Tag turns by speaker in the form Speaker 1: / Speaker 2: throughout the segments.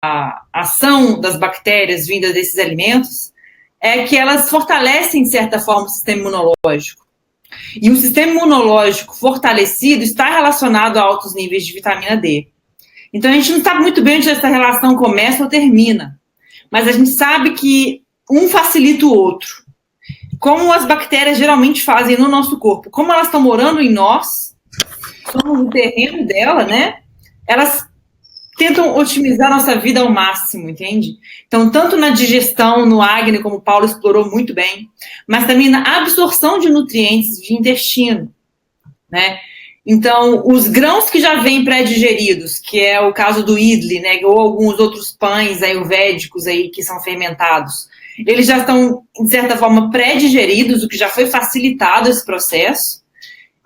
Speaker 1: a ação das bactérias vindas desses alimentos é que elas fortalecem, de certa forma, o sistema imunológico. E o sistema imunológico fortalecido está relacionado a altos níveis de vitamina D. Então, a gente não sabe muito bem onde essa relação começa ou termina, mas a gente sabe que um facilita o outro. Como as bactérias geralmente fazem no nosso corpo, como elas estão morando em nós, somos o terreno dela, né? Elas tentam otimizar a nossa vida ao máximo, entende? Então, tanto na digestão, no acne, como o Paulo explorou muito bem, mas também na absorção de nutrientes de intestino, né? Então, os grãos que já vêm pré-digeridos, que é o caso do idli, né, ou alguns outros pães ayurvédicos aí que são fermentados, eles já estão, de certa forma, pré-digeridos, o que já foi facilitado esse processo.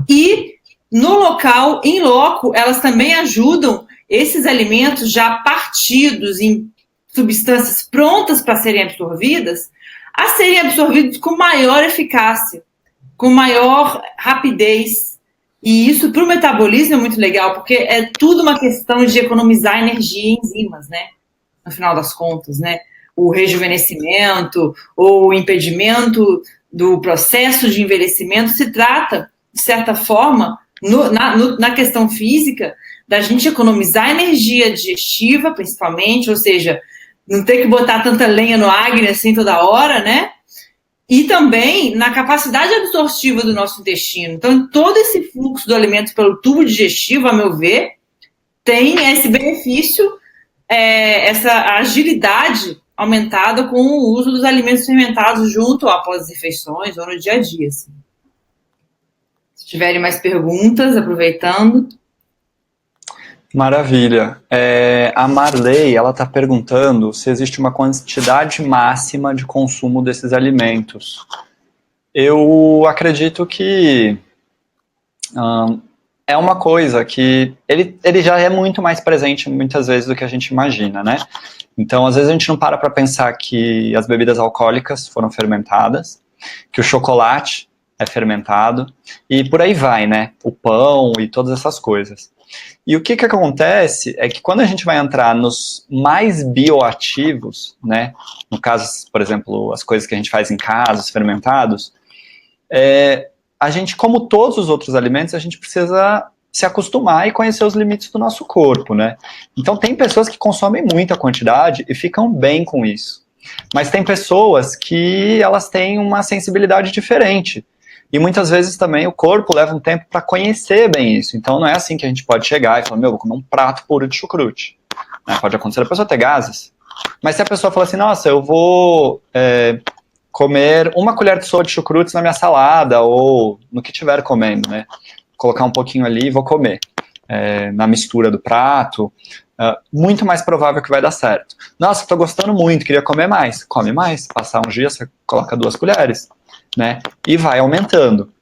Speaker 1: E no local, em loco, elas também ajudam esses alimentos já partidos em substâncias prontas para serem absorvidas, a serem absorvidos com maior eficácia, com maior rapidez. E isso para o metabolismo é muito legal, porque é tudo uma questão de economizar energia em enzimas, né? No final das contas, né? O rejuvenescimento ou o impedimento do processo de envelhecimento se trata, de certa forma, na questão física, da gente economizar energia digestiva, principalmente, ou seja, não ter que botar tanta lenha no acne assim toda hora, né? E também na capacidade absortiva do nosso intestino. Então, todo esse fluxo do alimento pelo tubo digestivo, a meu ver, tem esse benefício, essa agilidade aumentada com o uso dos alimentos fermentados junto ou após as refeições ou no dia a dia. Assim. Se tiverem mais perguntas, aproveitando.
Speaker 2: Maravilha. A Marley, ela está perguntando se existe uma quantidade máxima de consumo desses alimentos. Eu acredito que é uma coisa que ele já é muito mais presente muitas vezes do que a gente imagina, né? Então, às vezes a gente não para pensar que as bebidas alcoólicas foram fermentadas, que o chocolate é fermentado, e por aí vai, né? O pão e todas essas coisas. E o que acontece é que quando a gente vai entrar nos mais bioativos, né, no caso, por exemplo, as coisas que a gente faz em casa, os fermentados, a gente, como todos os outros alimentos, a gente precisa se acostumar e conhecer os limites do nosso corpo, né? Então tem pessoas que consomem muita quantidade e ficam bem com isso. Mas tem pessoas que elas têm uma sensibilidade diferente. E muitas vezes também o corpo leva um tempo para conhecer bem isso. Então não é assim que a gente pode chegar e falar, vou comer um prato puro de chucrute. Né? Pode acontecer a pessoa ter gases. Mas se a pessoa fala assim, nossa, eu vou comer uma colher de sopa de chucrutes na minha salada, ou no que estiver comendo, né? Colocar um pouquinho ali e vou comer. Na mistura do prato, muito mais provável que vai dar certo. Nossa, estou gostando muito, queria comer mais. Come mais. Passar uns dias, você coloca 2 colheres. Né? E vai aumentando.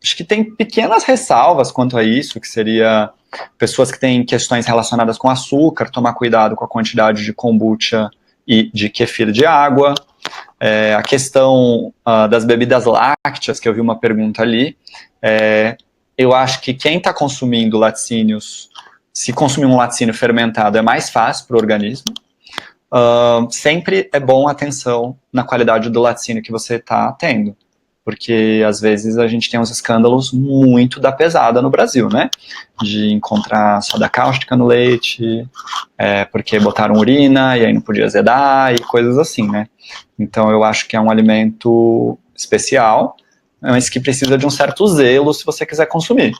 Speaker 2: Acho que tem pequenas ressalvas quanto a isso, que seria pessoas que têm questões relacionadas com açúcar, tomar cuidado com a quantidade de kombucha e de kefir de água. A questão das bebidas lácteas, que eu vi uma pergunta ali. Eu acho que quem está consumindo laticínios, se consumir um laticínio fermentado, é mais fácil para o organismo. Sempre é bom atenção na qualidade do laticínio que você está tendo, porque às vezes a gente tem uns escândalos muito da pesada no Brasil, né? De encontrar soda cáustica no leite, porque botaram urina e aí não podia azedar e coisas assim, né? Então eu acho que é um alimento especial, mas que precisa de um certo zelo se você quiser consumir.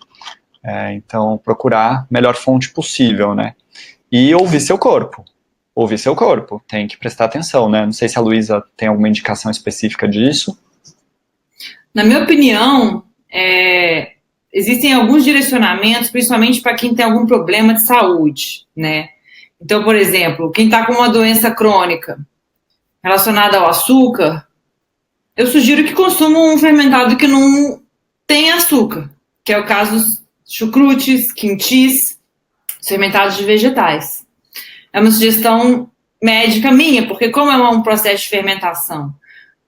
Speaker 2: Então procurar a melhor fonte possível, né? E ouvir seu corpo. Tem que prestar atenção, né? Não sei se a Luísa tem alguma indicação específica disso.
Speaker 1: Na minha opinião, existem alguns direcionamentos, principalmente para quem tem algum problema de saúde, né? Então, por exemplo, quem está com uma doença crônica relacionada ao açúcar, eu sugiro que consuma um fermentado que não tem açúcar, que é o caso dos chucrutes, quintis, fermentados de vegetais. É uma sugestão médica minha, porque como é um processo de fermentação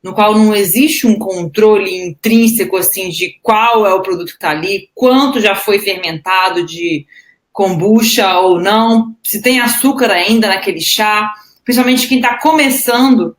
Speaker 1: no qual não existe um controle intrínseco assim, de qual é o produto que está ali, quanto já foi fermentado de kombucha ou não, se tem açúcar ainda naquele chá, principalmente quem está começando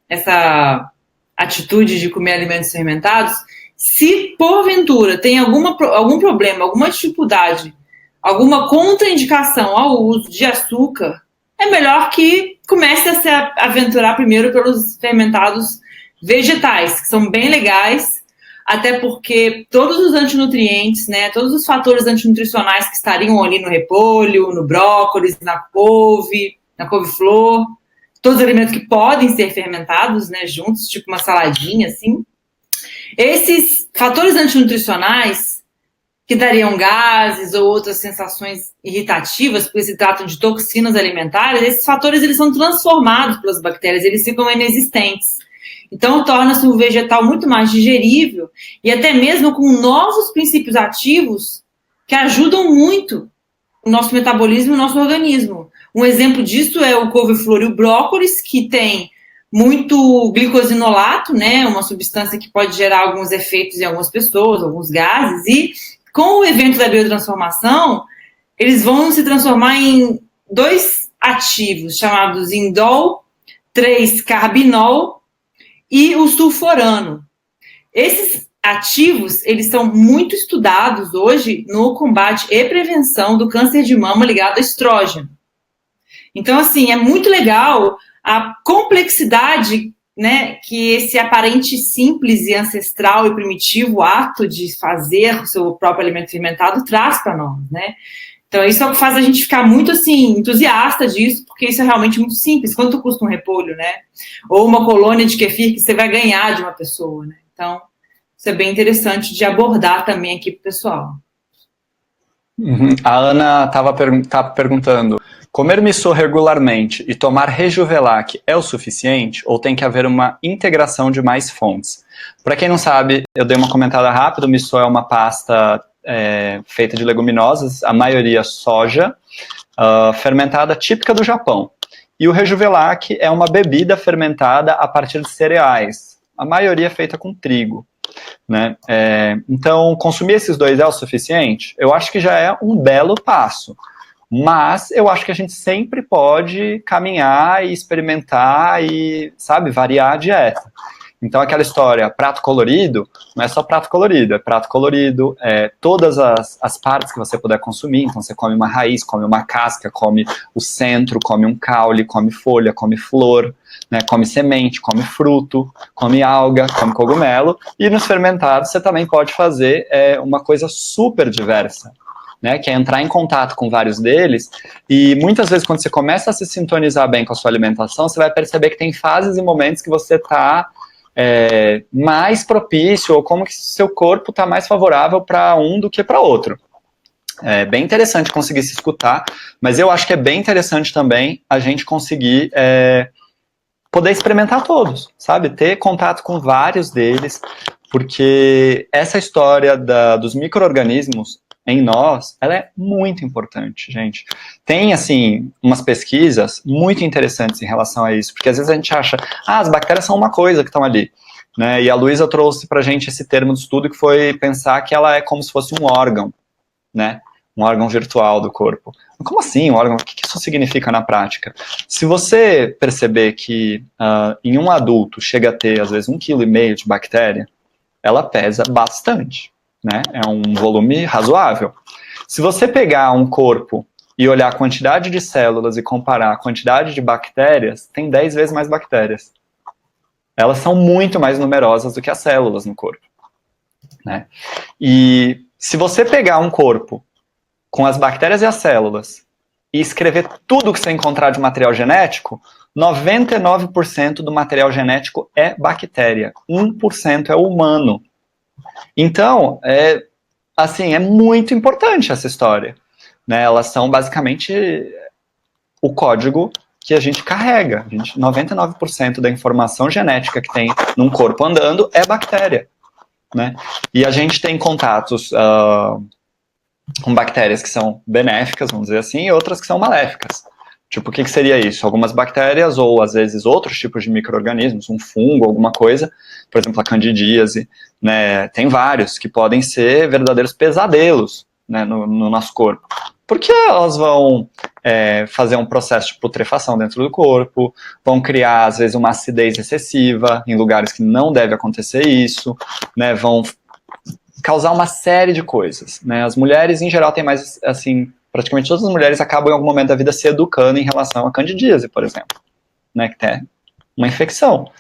Speaker 1: essa atitude de comer alimentos fermentados, se porventura tem algum problema, alguma dificuldade, alguma contraindicação ao uso de açúcar, é melhor que comece a se aventurar primeiro pelos fermentados vegetais, que são bem legais, até porque todos os antinutrientes, né, todos os fatores antinutricionais que estariam ali no repolho, no brócolis, na couve-flor, todos os alimentos que podem ser fermentados, né, juntos, tipo uma saladinha, assim. Esses fatores antinutricionais, que dariam gases ou outras sensações irritativas, porque se tratam de toxinas alimentares, esses fatores eles são transformados pelas bactérias, eles ficam inexistentes. Então, torna-se um vegetal muito mais digerível e até mesmo com novos princípios ativos que ajudam muito o nosso metabolismo e o nosso organismo. Um exemplo disso é o couve-flor e o brócolis, que tem muito glicosinolato, né, uma substância que pode gerar alguns efeitos em algumas pessoas, alguns gases, e com o evento da biotransformação, eles vão se transformar em 2 ativos, chamados indol 3-carbinol, e o sulforano. Esses ativos, eles são muito estudados hoje no combate e prevenção do câncer de mama ligado ao estrógeno. Então, assim, é muito legal a complexidade, né, que esse aparente simples e ancestral e primitivo ato de fazer o seu próprio alimento fermentado traz para nós, né? Então, isso é o que faz a gente ficar muito, assim, entusiasta disso, porque isso é realmente muito simples. Quanto custa um repolho, né? Ou uma colônia de kefir que você vai ganhar de uma pessoa, né? Então, isso é bem interessante de abordar também aqui para o pessoal.
Speaker 2: A Ana estava perguntando, comer missô regularmente e tomar Rejuvelac é o suficiente ou tem que haver uma integração de mais fontes? Para quem não sabe, eu dei uma comentada rápida, o missô é uma pasta feita de leguminosas, a maioria soja, fermentada típica do Japão. E o Rejuvelac é uma bebida fermentada a partir de cereais, a maioria feita com trigo. Né? Então, consumir esses 2 é o suficiente? Eu acho que já é um belo passo. Mas eu acho que a gente sempre pode caminhar e experimentar e, sabe, variar a dieta. Então, aquela história, prato colorido, não é só prato colorido, é prato colorido, todas as partes que você puder consumir. Então, você come uma raiz, come uma casca, come o centro, come um caule, come folha, come flor, né, come semente, come fruto, come alga, come cogumelo. E nos fermentados, você também pode fazer uma coisa super diversa, né, que é entrar em contato com vários deles, e muitas vezes quando você começa a se sintonizar bem com a sua alimentação, você vai perceber que tem fases e momentos que você está mais propício, ou como que seu corpo está mais favorável para um do que para outro. É bem interessante conseguir se escutar, mas eu acho que é bem interessante também a gente conseguir poder experimentar todos, sabe? Ter contato com vários deles, porque essa história dos micro-organismos em nós, ela é muito importante, gente. Tem, assim, umas pesquisas muito interessantes em relação a isso, porque às vezes a gente acha, as bactérias são uma coisa que estão ali, né? E a Luísa trouxe pra gente esse termo de estudo que foi pensar que ela é como se fosse um órgão, né? Um órgão virtual do corpo. Como assim um órgão? O que isso significa na prática? Se você perceber que em um adulto chega a ter, às vezes, 1,5 kg de bactéria, ela pesa bastante, né? É um volume razoável. Se você pegar um corpo e olhar a quantidade de células e comparar a quantidade de bactérias, tem 10 vezes mais bactérias. Elas são muito mais numerosas do que as células no corpo, né? E se você pegar um corpo com as bactérias e as células e escrever tudo que você encontrar de material genético, 99% do material genético é bactéria, 1% é humano. Então, assim, é muito importante essa história, né? Elas são basicamente o código que a gente carrega. 99% da informação genética que tem num corpo andando é bactéria, né? E a gente tem contatos com bactérias que são benéficas, vamos dizer assim, e outras que são maléficas. Tipo, o que seria isso? Algumas bactérias, ou às vezes outros tipos de micro-organismos, um fungo, alguma coisa, por exemplo, a candidíase, né? Tem vários que podem ser verdadeiros pesadelos, né, no nosso corpo. Porque elas vão fazer um processo de putrefação dentro do corpo, vão criar, às vezes, uma acidez excessiva em lugares que não deve acontecer isso, né, vão causar uma série de coisas, né. As mulheres, em geral, têm mais, assim, praticamente todas as mulheres acabam em algum momento da vida se educando em relação à candidíase, por exemplo, né, que é uma infecção.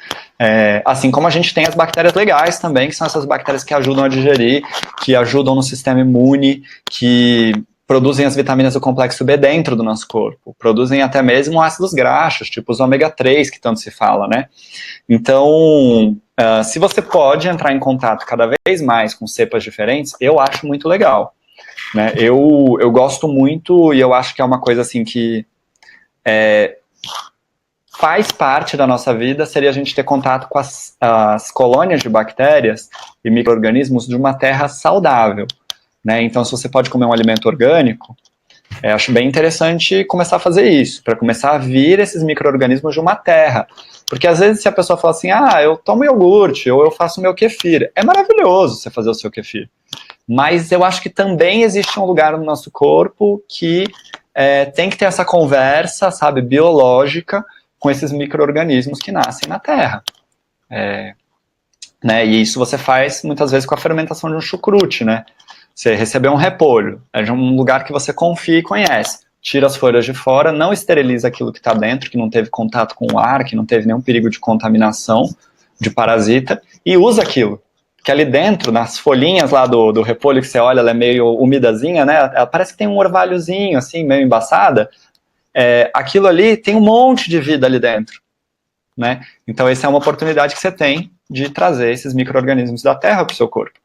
Speaker 2: Assim como a gente tem as bactérias legais também, que são essas bactérias que ajudam a digerir, que ajudam no sistema imune, que produzem as vitaminas do complexo B dentro do nosso corpo, produzem até mesmo ácidos graxos, tipo os ômega 3, que tanto se fala, né? Então, se você pode entrar em contato cada vez mais com cepas diferentes, eu acho muito legal, né? Eu gosto muito e eu acho que é uma coisa assim que faz parte da nossa vida, seria a gente ter contato com as colônias de bactérias e micro-organismos de uma terra saudável, né? Então, se você pode comer um alimento orgânico, acho bem interessante começar a fazer isso, para começar a vir esses micro-organismos de uma terra. Porque às vezes se a pessoa fala assim, eu tomo iogurte, ou eu faço meu kefir, é maravilhoso você fazer o seu kefir. Mas eu acho que também existe um lugar no nosso corpo que tem que ter essa conversa, sabe, biológica, com esses micro-organismos que nascem na terra. Né, e isso você faz muitas vezes com a fermentação de um chucrute, né? Você recebeu um repolho, é de um lugar que você confia e conhece. Tira as folhas de fora, não esteriliza aquilo que está dentro, que não teve contato com o ar, que não teve nenhum perigo de contaminação, de parasita, e usa aquilo. Que ali dentro, nas folhinhas lá do repolho que você olha, ela é meio umidazinha, né? Ela parece que tem um orvalhozinho, assim, meio embaçada. Aquilo ali tem um monte de vida ali dentro, né? Então essa é uma oportunidade que você tem de trazer esses micro-organismos da terra para o seu corpo.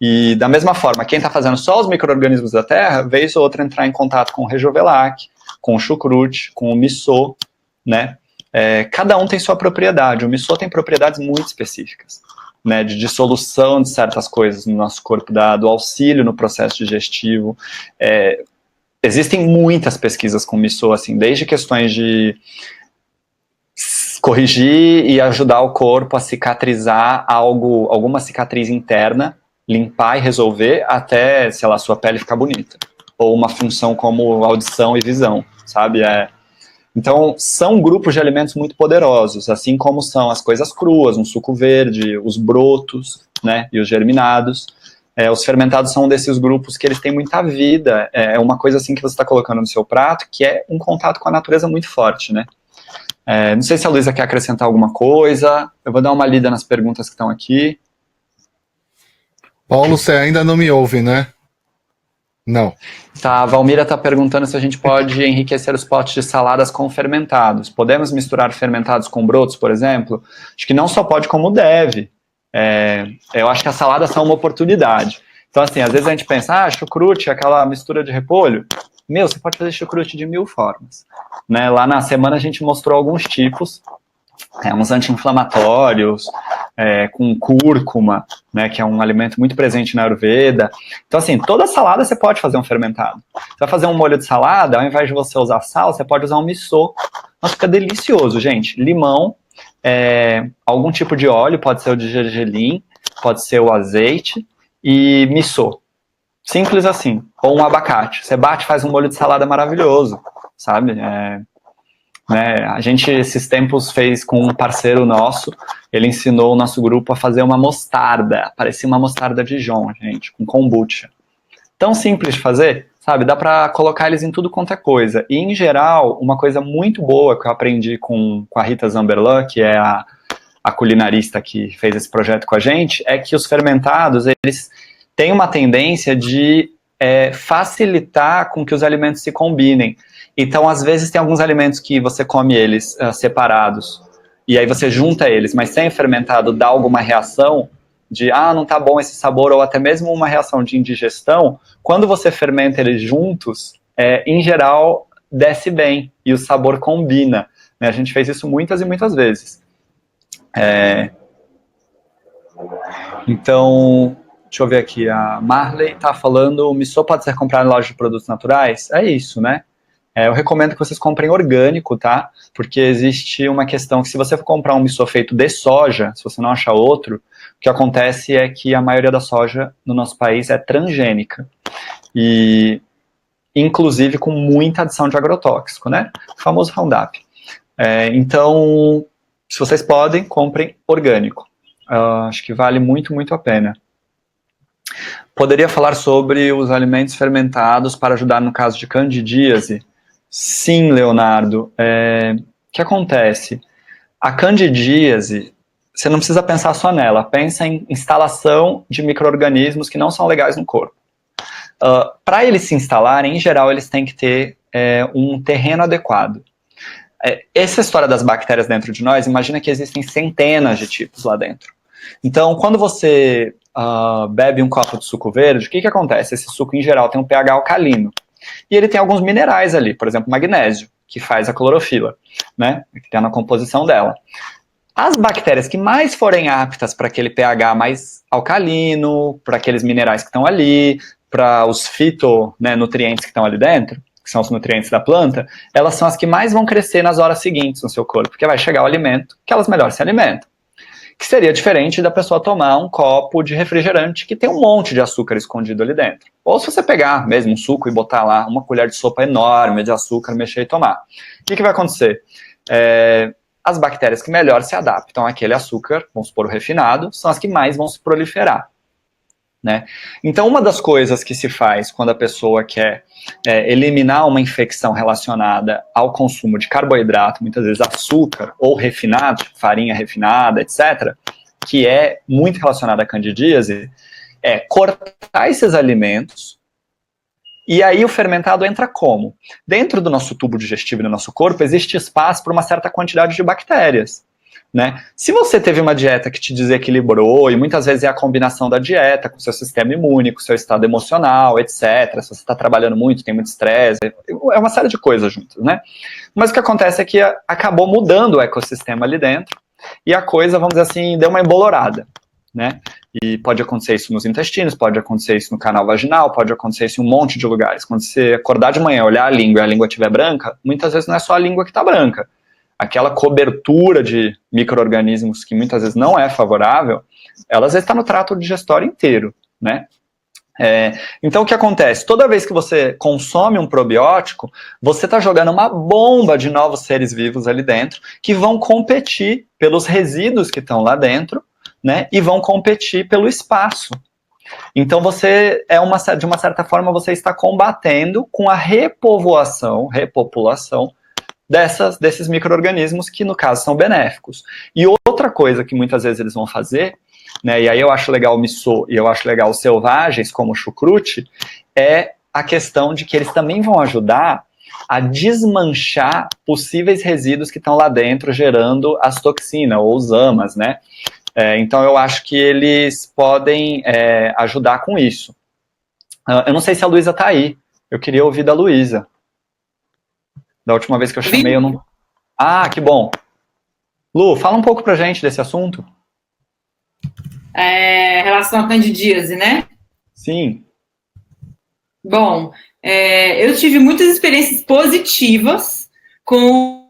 Speaker 2: E da mesma forma, quem está fazendo só os micro-organismos da terra, vez ou outra entrar em contato com o Rejovelac, com o chucrute, com o missô, né? Cada um tem sua propriedade. O missô tem propriedades muito específicas, né? De dissolução de certas coisas no nosso corpo, do auxílio no processo digestivo. Existem muitas pesquisas com missô, assim, desde questões de corrigir e ajudar o corpo a cicatrizar alguma cicatriz interna, limpar e resolver até, sei lá, sua pele ficar bonita. Ou uma função como audição e visão, sabe? Então, são grupos de alimentos muito poderosos, assim como são as coisas cruas, um suco verde, os brotos, né, e os germinados. Os fermentados são um desses grupos que eles têm muita vida. É uma coisa assim que você está colocando no seu prato, que é um contato com a natureza muito forte, né? Não sei se a Luísa quer acrescentar alguma coisa. Eu vou dar uma lida nas perguntas que estão aqui.
Speaker 3: Paulo, você ainda não me ouve, né? Não.
Speaker 2: Tá, a Valmira está perguntando se a gente pode enriquecer os potes de saladas com fermentados. Podemos misturar fermentados com brotos, por exemplo? Acho que não só pode, como deve. Eu acho que as saladas são uma oportunidade. Então, assim, às vezes a gente pensa, chucrute, aquela mistura de repolho. Você pode fazer chucrute de 1000 formas. Né? Lá na semana a gente mostrou alguns tipos, uns anti-inflamatórios, com cúrcuma, né, que é um alimento muito presente na Ayurveda. Então, assim, toda salada você pode fazer um fermentado. Você vai fazer um molho de salada, ao invés de você usar sal, você pode usar um missô. Nossa, fica delicioso, gente. Limão, algum tipo de óleo, pode ser o de gergelim, pode ser o azeite, e missô. Simples assim. Ou um abacate. Você bate e faz um molho de salada maravilhoso, sabe? A gente, esses tempos, fez com um parceiro nosso. Ele ensinou o nosso grupo a fazer uma mostarda. Parecia uma mostarda Dijon, gente, com kombucha. Tão simples de fazer, sabe? Dá pra colocar eles em tudo quanto é coisa. E, em geral, uma coisa muito boa que eu aprendi com a Rita Zamberlan, que é a culinarista que fez esse projeto com a gente, é que os fermentados, eles têm uma tendência de facilitar com que os alimentos se combinem. Então, às vezes, tem alguns alimentos que você come eles separados, e aí você junta eles, mas sem fermentado dá alguma reação de, não tá bom esse sabor, ou até mesmo uma reação de indigestão. Quando você fermenta eles juntos, em geral, desce bem, e o sabor combina. Né? A gente fez isso muitas e muitas vezes. Então, deixa eu ver aqui, a Marley tá falando, o missô pode ser comprado em loja de produtos naturais? É isso, né? Eu recomendo que vocês comprem orgânico, tá? Porque existe uma questão que se você for comprar um missô feito de soja, se você não achar outro, o que acontece é que a maioria da soja no nosso país é transgênica. E inclusive com muita adição de agrotóxico, né? O famoso Roundup. Então, se vocês podem, comprem orgânico. Acho que vale muito, muito a pena. Poderia falar sobre os alimentos fermentados para ajudar no caso de candidíase? Sim, Leonardo. O que acontece? A candidíase, você não precisa pensar só nela, pensa em instalação de micro-organismos que não são legais no corpo. Para eles se instalarem, em geral, eles têm que ter um terreno adequado. Essa história das bactérias dentro de nós, imagina que existem centenas de tipos lá dentro. Então, quando você bebe um copo de suco verde, o que acontece? Esse suco, em geral, tem um pH alcalino. E ele tem alguns minerais ali, por exemplo, magnésio, que faz a clorofila, né? Que tem na composição dela. As bactérias que mais forem aptas para aquele pH mais alcalino, para aqueles minerais que estão ali, para os fitonutrientes que estão ali dentro, que são os nutrientes da planta, elas são as que mais vão crescer nas horas seguintes no seu corpo, porque vai chegar o alimento que elas melhor se alimentam. Que seria diferente da pessoa tomar um copo de refrigerante que tem um monte de açúcar escondido ali dentro. Ou se você pegar mesmo um suco e botar lá uma colher de sopa enorme de açúcar, mexer e tomar. O que vai acontecer? As bactérias que melhor se adaptam àquele açúcar, vamos supor o refinado, são as que mais vão se proliferar. Né? Então, uma das coisas que se faz quando a pessoa quer eliminar uma infecção relacionada ao consumo de carboidrato, muitas vezes açúcar ou refinado, tipo farinha refinada, etc., que é muito relacionada à candidíase, é cortar esses alimentos. E aí o fermentado entra como? Dentro do nosso tubo digestivo do nosso corpo existe espaço para uma certa quantidade de bactérias. Né? Se você teve uma dieta que te desequilibrou, e muitas vezes é a combinação da dieta com o seu sistema imune, com o seu estado emocional, etc. Se você está trabalhando muito, tem muito estresse, é uma série de coisas juntas, né? Mas o que acontece é que acabou mudando o ecossistema ali dentro, e a coisa, vamos dizer assim, deu uma embolorada, né? E pode acontecer isso nos intestinos, pode acontecer isso no canal vaginal, pode acontecer isso em um monte de lugares. Quando você acordar de manhã, olhar a língua e a língua estiver branca, muitas vezes não é só a língua que está branca. Aquela cobertura de micro-organismos que muitas vezes não é favorável, ela às vezes está no trato digestório inteiro, né? Então o que acontece? Toda vez que você consome um probiótico, você está jogando uma bomba de novos seres vivos ali dentro, que vão competir pelos resíduos que estão lá dentro, né? E vão competir pelo espaço. Então você, de uma certa forma, você está combatendo com a repopulação desses micro-organismos que, no caso, são benéficos. E outra coisa que muitas vezes eles vão fazer, né, e aí eu acho legal o missô e eu acho legal os selvagens, como o chucrute, é a questão de que eles também vão ajudar a desmanchar possíveis resíduos que estão lá dentro, gerando as toxinas, ou os amas, né? Então eu acho que eles podem ajudar com isso. Eu não sei se a Luísa está aí, eu queria ouvir da Luísa. Da última vez que eu chamei, eu não... Ah, que bom. Lu, fala um pouco pra gente desse assunto.
Speaker 1: Relação à candidíase, né?
Speaker 2: Sim.
Speaker 1: Bom, eu tive muitas experiências positivas com...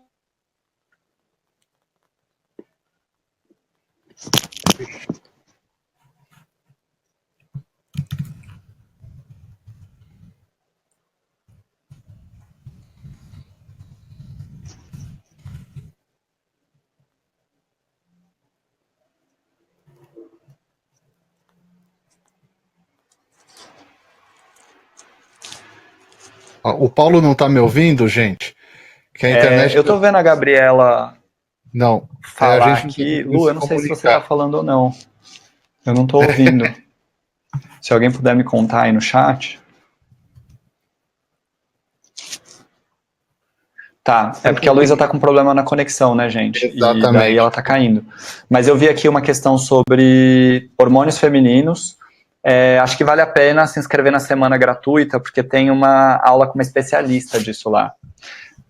Speaker 3: O Paulo não tá me ouvindo, gente? Que a internet...
Speaker 2: Eu tô vendo a Gabriela
Speaker 3: não,
Speaker 2: falar aqui. Lu, eu não sei se você tá falando ou não. Eu não tô ouvindo. Se alguém puder me contar aí no chat. Tá, é porque a Luísa tá com problema na conexão, né, gente?
Speaker 3: Exatamente.
Speaker 2: E daí ela tá caindo. Mas eu vi aqui uma questão sobre hormônios femininos. Acho que vale a pena se inscrever na semana gratuita, porque tem uma aula com uma especialista disso lá.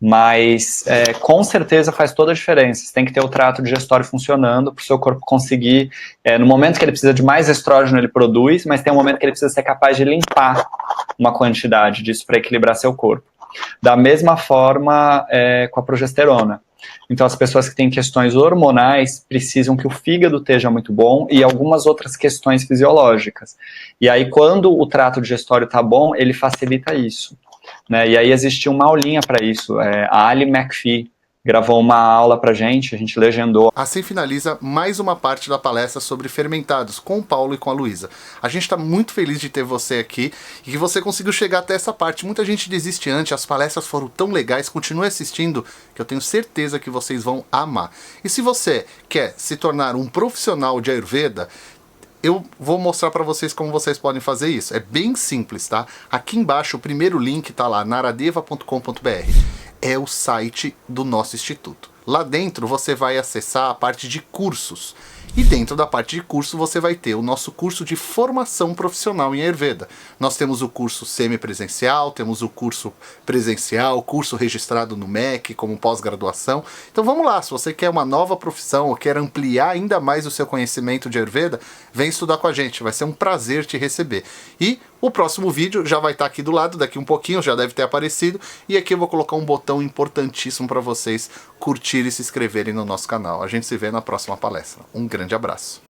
Speaker 2: Mas com certeza faz toda a diferença. Você tem que ter o trato digestório funcionando para o seu corpo conseguir, no momento que ele precisa de mais estrógeno, ele produz, mas tem um momento que ele precisa ser capaz de limpar uma quantidade disso para equilibrar seu corpo. Da mesma forma com a progesterona. Então, as pessoas que têm questões hormonais precisam que o fígado esteja muito bom e algumas outras questões fisiológicas. E aí, quando o trato digestório está bom, ele facilita isso. né? E aí existe uma aulinha para isso. A Ali McPhee gravou uma aula pra gente, a gente legendou.
Speaker 3: Assim finaliza mais uma parte da palestra sobre fermentados, com o Paulo e com a Luísa. A gente está muito feliz de ter você aqui e que você conseguiu chegar até essa parte. Muita gente desiste antes, as palestras foram tão legais, continue assistindo, que eu tenho certeza que vocês vão amar. E se você quer se tornar um profissional de Ayurveda, eu vou mostrar para vocês como vocês podem fazer isso. É bem simples, tá? Aqui embaixo o primeiro link tá lá, naradeva.com.br. É o site do nosso instituto. Lá dentro você vai acessar a parte de cursos. E dentro da parte de curso você vai ter o nosso curso de formação profissional em Ayurveda. Nós temos o curso semipresencial, temos o curso presencial, curso registrado no MEC como pós-graduação. Então vamos lá, se você quer uma nova profissão ou quer ampliar ainda mais o seu conhecimento de Ayurveda, vem estudar com a gente, vai ser um prazer te receber. E o próximo vídeo já vai estar aqui do lado, daqui um pouquinho, já deve ter aparecido, e aqui eu vou colocar um botão importantíssimo para vocês curtirem e se inscreverem no nosso canal. A gente se vê na próxima palestra. Um grande abraço.